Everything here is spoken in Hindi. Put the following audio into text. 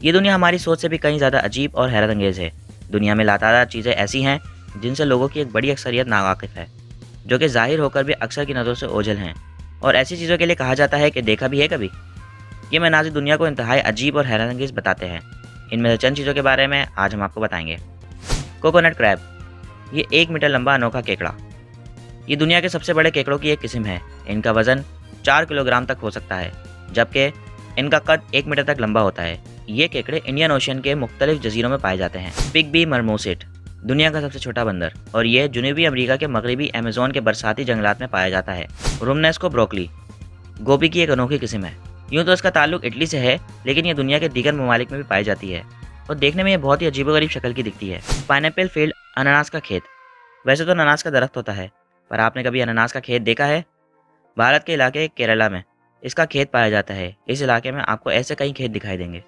ये दुनिया हमारी सोच से भी कहीं ज़्यादा अजीब और हैरत अंगेज़ है। दुनिया में लातादार चीज़ें ऐसी हैं जिनसे लोगों की एक बड़ी अक्सरियत नावाकिफ़ है, जो कि ज़ाहिर होकर भी अक्सर की नज़रों से ओझल हैं। और ऐसी चीज़ों के लिए कहा जाता है कि देखा भी है कभी। ये मनाज़िर दुनिया को इंतहाई अजीब और हैरत अंगेज़ बताते हैं। इनमें से चंद चीज़ों के बारे में आज हम आपको बताएंगे। कोकोनट क्रैब, ये 1 मीटर लंबा अनोखा केकड़ा। ये दुनिया के सबसे बड़े केकड़ों की एक किस्म है। इनका वजन 4 किलोग्राम तक हो सकता है, जबकि इनका कद 1 मीटर तक लंबा होता है। ये केकड़े इंडियन ओशन के मुख्तलिफ जजीरों में पाए जाते हैं। पिग्बी मरमोसिट, दुनिया का सबसे छोटा बंदर, और ये जनूबी अमेरिका के मगरबी अमेज़न के बरसाती जंगलात में पाया जाता है। रुमनेस्को ब्रोकली, गोभी की एक अनोखी किस्म है। यूँ तो इसका ताल्लुक इटली से है, लेकिन ये दुनिया के दीगर ममालिक में भी पाई जाती है और देखने में ये बहुत ही अजीबोगरीब शक्ल की दिखती है। पाइनएप्पल फील्ड, अनानास का खेत। वैसे तो अनानास का दरख्त होता है, पर आपने कभी अनानास का खेत देखा है? भारत के इलाके केरला में इसका खेत पाया जाता है। इस इलाके में आपको ऐसे कई खेत दिखाई देंगे।